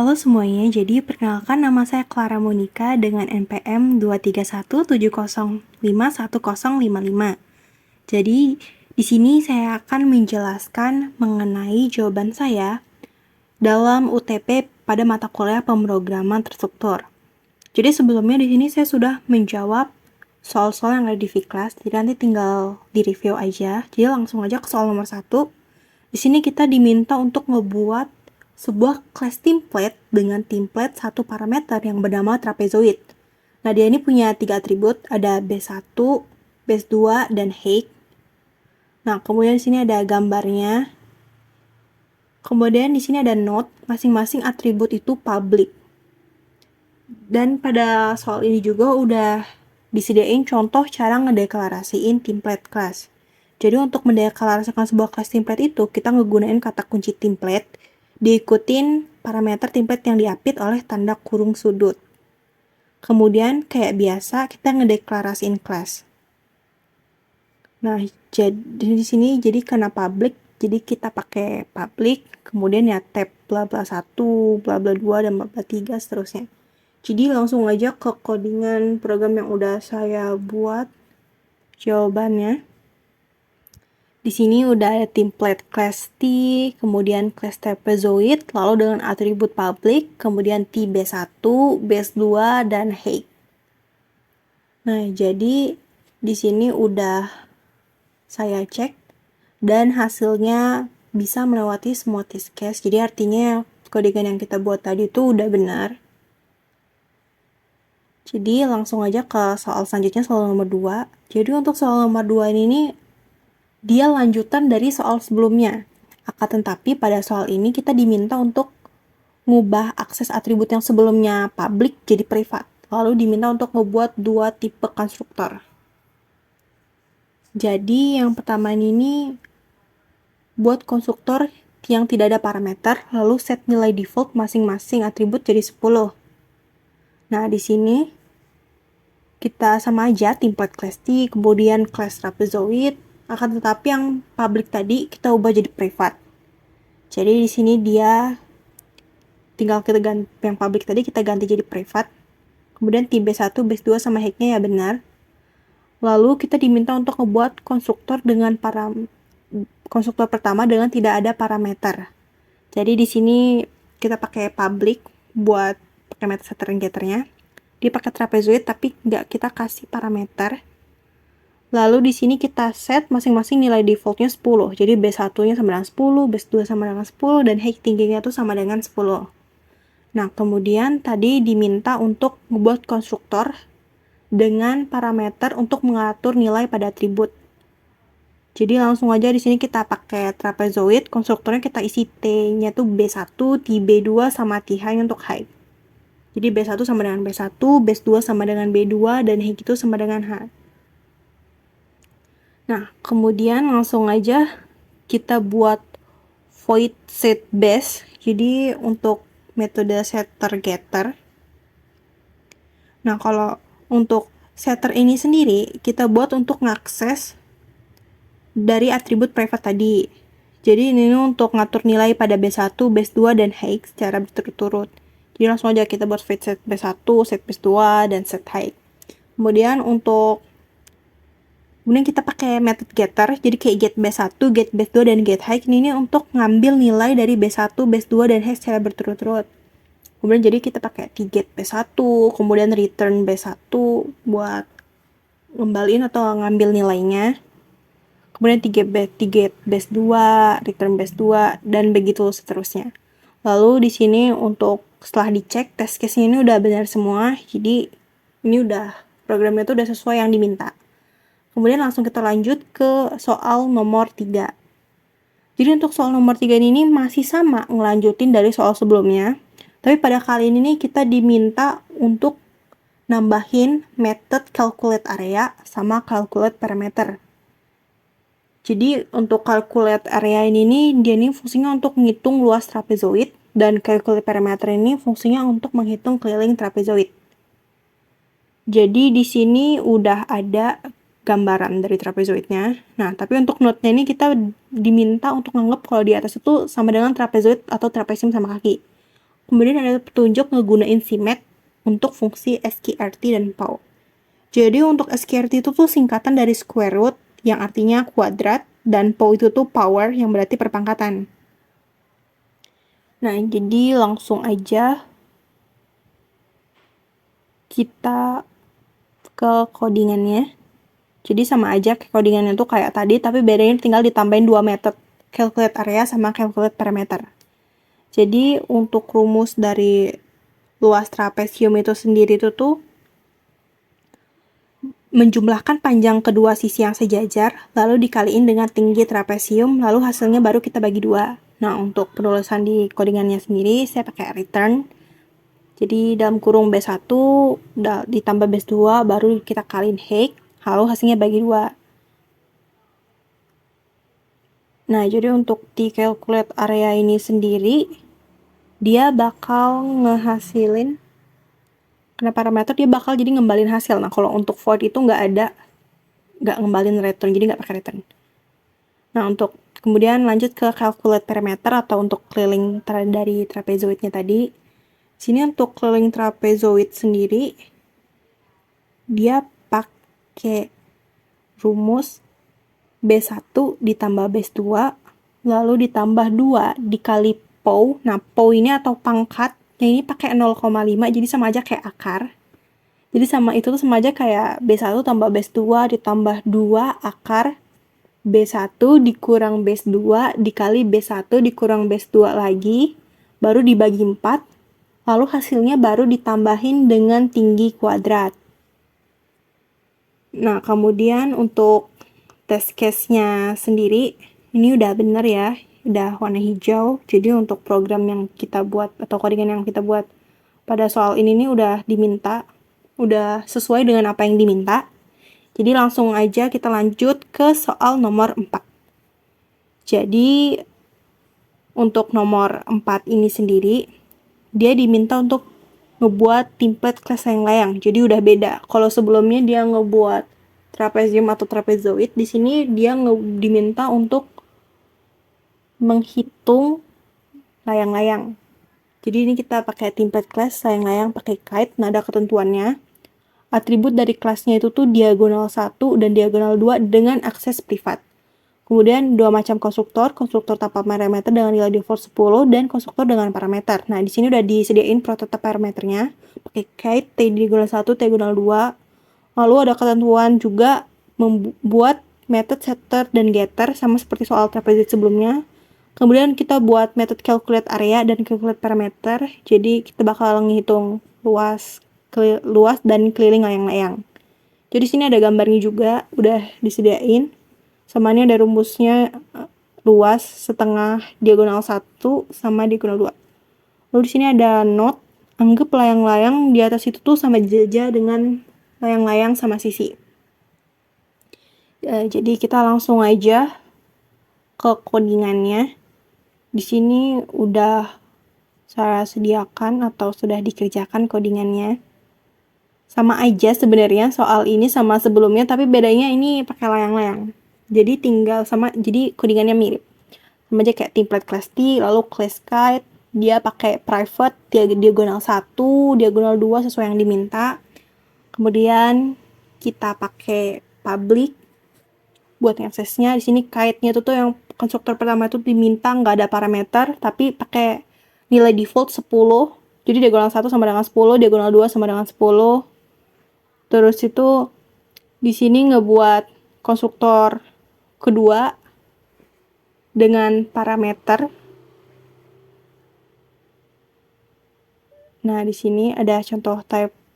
Halo semuanya, jadi perkenalkan nama saya Clara Monica dengan NPM 23170510055. Jadi di sini saya akan menjelaskan mengenai jawaban saya dalam UTP pada mata kuliah pemrograman terstruktur. Jadi sebelumnya di sini saya sudah menjawab soal-soal yang ada di V-Class, jadi nanti tinggal di review aja. Jadi langsung aja ke soal nomor 1. Di sini kita diminta untuk ngebuat sebuah class template dengan template satu parameter yang bernama trapezoid. Nah, dia ini punya 3 atribut, ada base1, base2, dan height. Nah, kemudian di sini ada gambarnya. Kemudian di sini ada node, masing-masing atribut itu public. Dan pada soal ini juga udah disediain contoh cara ngedeklarasiin template class. Jadi untuk mendeklarasikan sebuah class template itu, kita ngegunain kata kunci template, diikutin parameter template yang diapit oleh tanda kurung sudut. Kemudian kayak biasa kita ngedeklarasiin class. Nah, jadi di sini jadi karena public, jadi kita pakai public, kemudian ya tab bla bla 1, bla bla 2, dan bla bla 3 seterusnya. Jadi langsung aja ke codingan program yang udah saya buat jawabannya. Di sini udah ada template class T, kemudian class trapezoid, lalu dengan atribut public, kemudian T base1, base2, dan height. Nah, jadi di sini udah saya cek dan hasilnya bisa melewati semua test case. Jadi artinya codingan yang kita buat tadi itu udah benar. Jadi langsung aja ke soal selanjutnya, soal nomor 2. Jadi untuk soal nomor 2 ini dia lanjutan dari soal sebelumnya. Akan tetapi pada soal ini kita diminta untuk ngubah akses atribut yang sebelumnya public jadi privat. Lalu diminta untuk ngebuat 2 tipe konstruktor. Jadi yang pertama ini buat konstruktor yang tidak ada parameter, lalu set nilai default masing-masing atribut jadi 10. Nah, di sini kita sama aja template class T, kemudian class trapezoid, akan tetapi yang public tadi kita ubah jadi privat. Jadi di sini dia tinggal kita ganti yang public tadi kita ganti jadi privat. Kemudian T base1, base2 sama height-nya ya benar. Lalu kita diminta untuk ngebuat konstruktor dengan konstruktor pertama dengan tidak ada parameter. Jadi di sini kita pakai public buat pakai method setter and getter-nya. Dia pakai trapezoid tapi nggak kita kasih parameter. Lalu di sini kita set masing-masing nilai defaultnya 10. Jadi base1-nya sama dengan 10, base2 sama dengan 10, dan height tingginya tuh sama dengan 10. Nah, kemudian tadi diminta untuk membuat konstruktor dengan parameter untuk mengatur nilai pada atribut. Jadi langsung aja di sini kita pakai trapezoid, konstruktornya kita isi T-nya tuh B1, TB2 sama TH untuk height. Jadi B1 sama dengan B1, B2 sama dengan B2, dan height itu sama dengan H. Nah, kemudian langsung aja kita buat void set base. Jadi untuk metode setter getter. Nah, kalau untuk setter ini sendiri kita buat untuk ngakses dari atribut private tadi. Jadi ini untuk ngatur nilai pada B1, base2, dan height secara berturut-turut. Jadi langsung aja kita buat void set B1, set base2, dan set height. Kemudian kita pakai method getter, jadi kayak get base1, get base2, dan get height. Ini untuk ngambil nilai dari B1, base2, dan height secara berturut-turut. Kemudian jadi kita pakai get B1, kemudian return B1 buat ngembaliin atau ngambil nilainya. Kemudian get base2, return base2, dan begitu seterusnya. Lalu di sini untuk setelah dicek test case-nya ini udah benar semua. Jadi ini udah programnya itu udah sesuai yang diminta. Kemudian langsung kita lanjut ke soal nomor 3. Jadi untuk soal nomor 3 ini masih sama ngelanjutin dari soal sebelumnya. Tapi pada kali ini nih kita diminta untuk nambahin method calculate area sama calculate parameter. Jadi untuk calculate area ini nih, dia nih fungsinya untuk menghitung luas trapezoid, dan calculate parameter ini fungsinya untuk menghitung keliling trapezoid. Jadi di sini udah ada gambaran dari trapezoidnya. Nah, tapi untuk node-nya ini kita diminta untuk nganggap kalau di atas itu sama dengan trapezoid atau trapesium sama kaki. Kemudian ada petunjuk ngegunain CMake untuk fungsi SQRT dan PAW. Jadi untuk SQRT itu tuh singkatan dari square root yang artinya kuadrat, dan PAW itu tuh power yang berarti perpangkatan. Nah, jadi langsung aja kita ke codingannya. Jadi sama aja codingannya tuh kayak tadi, tapi bedanya tinggal ditambahin 2 method, calculate area sama calculate parameter. Jadi untuk rumus dari luas trapesium itu sendiri itu tuh menjumlahkan panjang kedua sisi yang sejajar, lalu dikaliin dengan tinggi trapesium, lalu hasilnya baru kita bagi 2. Nah, untuk penulisan di codingannya sendiri, saya pakai return. Jadi dalam kurung B1 ditambah B2 baru kita kaliin height, lalu hasilnya bagi 2. Nah, jadi untuk di calculate area ini sendiri, dia bakal ngehasilin, karena parameter dia bakal jadi ngembalin hasil. Nah, kalau untuk void itu nggak ngembalin return, jadi nggak pakai return. Nah, untuk kemudian lanjut ke calculate parameter atau untuk keliling dari trapezoidnya tadi. Sini untuk keliling trapezoid sendiri, dia pakai rumus B1 ditambah B2, lalu ditambah 2 dikali PAW. Nah, PAW ini atau pangkat, yang ini pakai 0,5, jadi sama aja kayak akar. Jadi sama itu tuh sama aja kayak B1 tambah B2 ditambah 2 akar B1 dikurang B2 dikali B1 dikurang B2 lagi, baru dibagi 4, lalu hasilnya baru ditambahin dengan tinggi kuadrat. Nah, kemudian untuk test case-nya sendiri, ini udah bener ya, udah warna hijau. Jadi untuk program yang kita buat atau codingan yang kita buat pada soal ini nih udah diminta, udah sesuai dengan apa yang diminta. Jadi langsung aja kita lanjut ke soal nomor 4. Jadi untuk nomor 4 ini sendiri, dia diminta untuk ngebuat template kelas layang-layang. Jadi udah beda. Kalau sebelumnya dia ngebuat trapezium atau trapezoid, di sini dia diminta untuk menghitung layang-layang. Jadi ini kita pakai template class layang-layang pakai kite. Nah, ada ketentuannya. Atribut dari kelasnya itu tuh diagonal 1 dan diagonal 2 dengan akses privat. Kemudian dua macam konstruktor tanpa parameter dengan nilai default 10 dan konstruktor dengan parameter. Nah, di sini udah disediain prototipe parameternya. Pakai kite T diagonal 1, T diagonal 2. Lalu ada ketentuan juga membuat method setter dan getter sama seperti soal trapezoid sebelumnya. Kemudian kita buat method calculate area dan calculate parameter. Jadi kita bakal ngitung luas dan keliling layang-layang. Jadi sini ada gambarnya juga, udah disediain. Sama ini ada rumusnya, luas setengah diagonal 1 sama diagonal 2. Lalu di sini ada note, anggap layang-layang di atas itu tuh sama aja dengan layang-layang sama sisi. Jadi kita langsung aja ke codingannya. Di sini udah saya sediakan atau sudah dikerjakan codingannya. Sama aja sebenarnya soal ini sama sebelumnya, tapi bedanya ini pakai layang-layang. Jadi jadi codingannya mirip. Sama aja kayak template class T, lalu class kite, dia pakai private, diagonal 1, diagonal 2 sesuai yang diminta. Kemudian kita pakai public buat aksesnya. Di sini kite-nya tuh yang konstruktor pertama itu diminta nggak ada parameter, tapi pakai nilai default 10. Jadi diagonal 1 sama dengan 10, diagonal 2 sama dengan 10. Terus itu di sini ngebuat konstruktor kedua dengan parameter. Nah, di sini ada contoh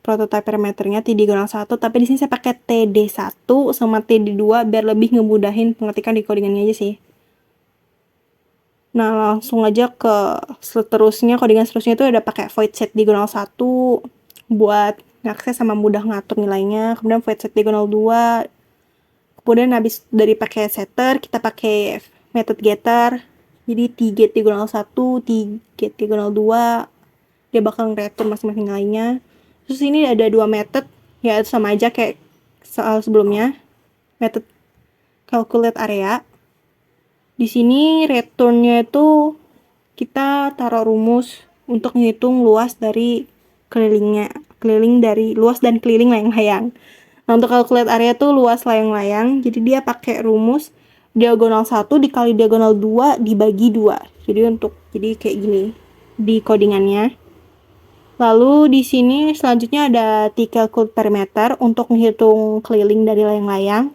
prototype parameternya T diagonal 1, tapi di sini saya pakai TD1 sama TD2 biar lebih ngemudahin pengetikan di codingannya aja sih. Nah, langsung aja ke seterusnya, codingan seterusnya itu ada pakai void set diagonal 1 buat ngakses sama mudah ngatur nilainya. Kemudian void set diagonal 2. Kemudian habis dari pakai setter, kita pakai method getter. Jadi T-get diagonal 1, T-get diagonal 2. Dia bakal ngeretur masing-masing nilainya. Terus ini ada dua method, ya sama aja kayak soal sebelumnya. Method calculate area. Di sini returnnya itu kita taruh rumus untuk menghitung luas dari luas dan keliling layang-layang. Nah, untuk calculate area tuh luas layang-layang, jadi dia pakai rumus diagonal 1 dikali diagonal 2 dibagi 2. Jadi kayak gini di codingannya. Lalu di sini selanjutnya ada T-calculate perimeter untuk menghitung keliling dari layang-layang.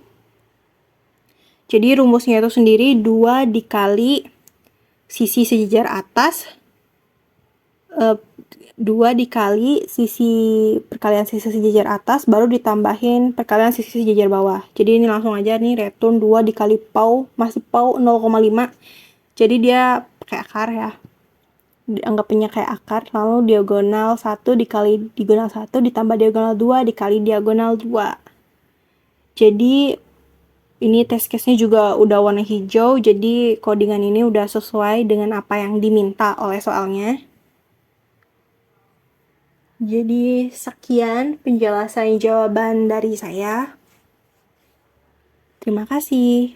Jadi rumusnya itu sendiri 2 dikali sisi sejajar atas, 2 dikali perkalian sisi sejajar atas, baru ditambahin perkalian sisi sejajar bawah. Jadi ini langsung aja nih, return 2 dikali pau, masih pau 0,5. Jadi dia pakai akar ya. Dianggapnya kayak akar, lalu diagonal 1 dikali diagonal 1 ditambah diagonal 2 dikali diagonal 2. Jadi ini test case-nya juga udah warna hijau, jadi codingan ini udah sesuai dengan apa yang diminta oleh soalnya. Jadi sekian penjelasan jawaban dari saya. Terima kasih.